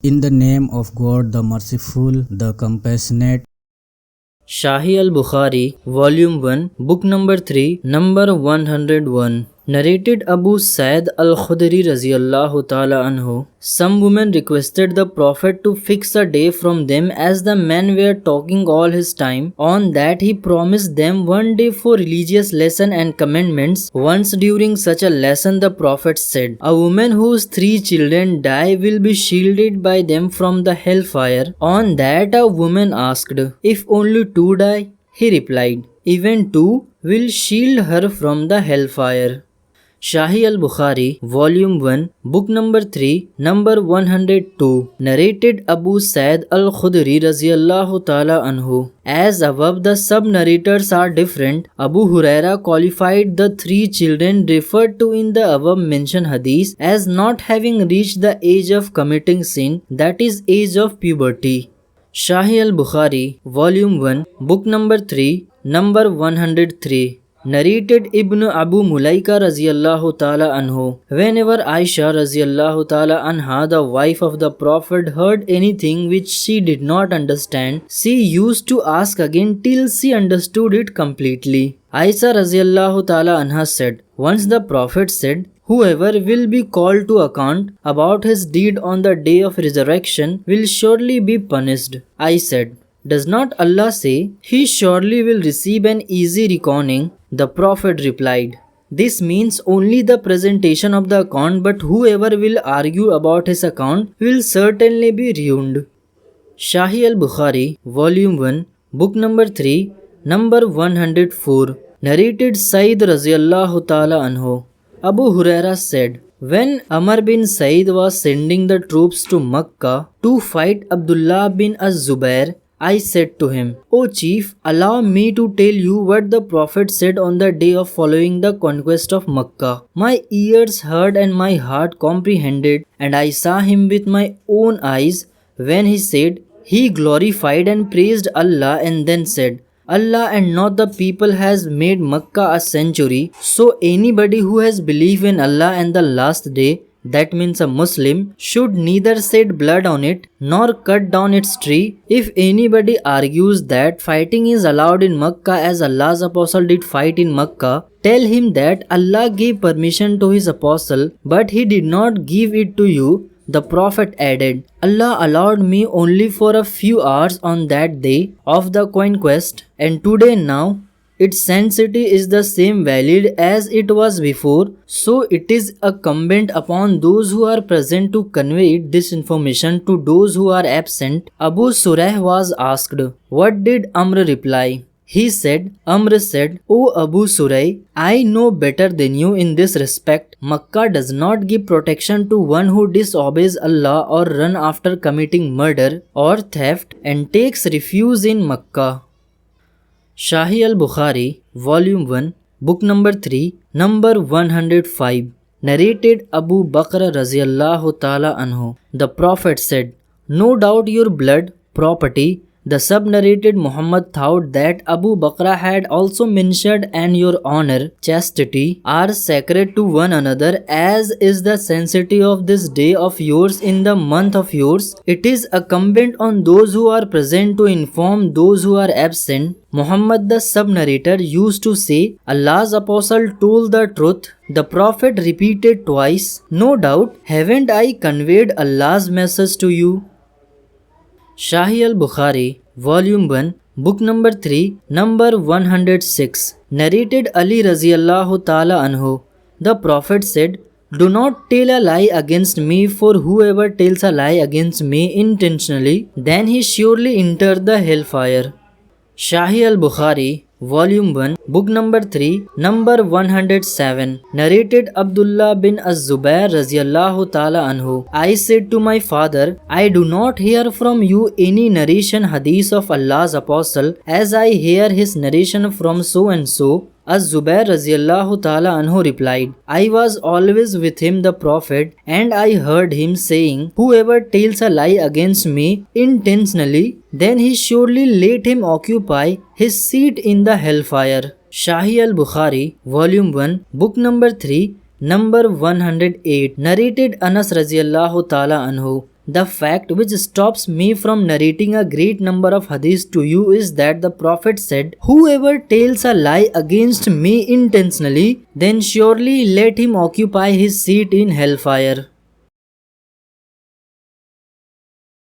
In the name of God, the merciful, the compassionate. Shahi al-Bukhari, Volume 1, Book number 3, number 101. Narrated Abu Sa'id al-Khudri Raziyallahu Ta'ala Anhu. Some women requested the Prophet to fix a day from them as the men were talking all his time. On that he promised them one day for religious lesson and commandments. Once during such a lesson the Prophet said, "A woman whose 3 children die will be shielded by them from the hellfire." On that a woman asked, "If only 2 die?" He replied, "Even 2 will shield her from the hellfire." Shahi al-Bukhari, Volume 1, Book number 3, number 102. Narrated Abu Sa'id al-Khudri Raziyallahu Ta'ala Anhu. As above, the sub-narrators are different. Abu Huraira qualified the 3 children referred to in the above mentioned hadith as not having reached the age of committing sin, that is age of puberty. Shahi al-Bukhari, Volume 1, Book number 3, number 103. Narrated Ibn Abu Mulaika Raziyallahu Ta'ala Anhu. Whenever Aisha Raziyallahu Ta'ala Anha, the wife of the Prophet, heard anything which she did not understand, she used to ask again till she understood it completely. Aisha Raziyallahu Ta'ala Anha said, once the Prophet said, "Whoever will be called to account about his deed on the day of resurrection will surely be punished." I said, "Does not Allah say, he surely will receive an easy reckoning?" The Prophet replied, "This means only the presentation of the account, but whoever will argue about his account will certainly be ruined." Shahi al-Bukhari, Volume 1, Book number 3, number 104. Narrated Sayyid Raziyallahu Ta'ala Anhu. Abu Huraira said, when Amr bin Said was sending the troops to Makkah to fight Abdullah bin Az-Zubair, I said to him, "O chief, allow me to tell you what the Prophet said on the day of following the conquest of Makkah." My ears heard and my heart comprehended, and I saw him with my own eyes when he said, "He glorified and praised Allah," and then said, "Allah and not the people has made Makkah a sanctuary, so anybody who has believed in Allah and the last day, that means a Muslim, should neither shed blood on it nor cut down its tree. If anybody argues that fighting is allowed in Makkah as Allah's apostle did fight in Makkah, tell him that Allah gave permission to his apostle, but he did not give it to you." The Prophet added, "Allah allowed me only for a few hours on that day of the conquest, and today now its sanctity is the same valid as it was before, so it is incumbent upon those who are present to convey this information to those who are absent." Abu Surah was asked, "What did Amr reply?" He said, Amr said, "O Abu Surah, I know better than you in this respect. Makkah does not give protection to one who disobeys Allah or run after committing murder or theft and takes refuge in Makkah." Shahi al-Bukhari, Volume 1, Book number 3, number 105. Narrated Abu Bakr Raziyallahu Ta'ala Anhu. The Prophet said, "No doubt your blood, property." The sub-narrated Muhammad thought that Abu Bakr had also mentioned, "And your honor, chastity are sacred to one another, as is the sanctity of this day of yours in the month of yours. It is incumbent on those who are present to inform those who are absent." Muhammad the sub-narrator used to say, "Allah's apostle told the truth." The Prophet repeated twice, "No doubt, haven't I conveyed Allah's message to you?" Shahi al-Bukhari, Volume 1, Book number 3, number 106. Narrated Ali Raziyallahu Ta'ala Anhu. The Prophet said, "Do not tell a lie against me, for whoever tells a lie against me intentionally, then he surely entered the hellfire." Shahi al-Bukhari, Volume 1, Book number 3, number 107. Narrated Abdullah bin Az-Zubair Raziyallahu Ta'ala Anhu. I said to my father, "I do not hear from you any narration hadith of Allah's apostle as I hear his narration from so and so." Az-Zubair Raziyallahu Ta'ala Anhu replied, "I was always with him, the Prophet, and I heard him saying, 'Whoever tells a lie against me intentionally, then he surely let him occupy his seat in the hellfire.'" Shahi al-Bukhari, Volume 1, Book number 3, number 108. Narrated Anas Raziyallahu Ta'ala Anhu. The fact which stops me from narrating a great number of hadiths to you is that the Prophet said, "Whoever tells a lie against me intentionally, then surely let him occupy his seat in hellfire."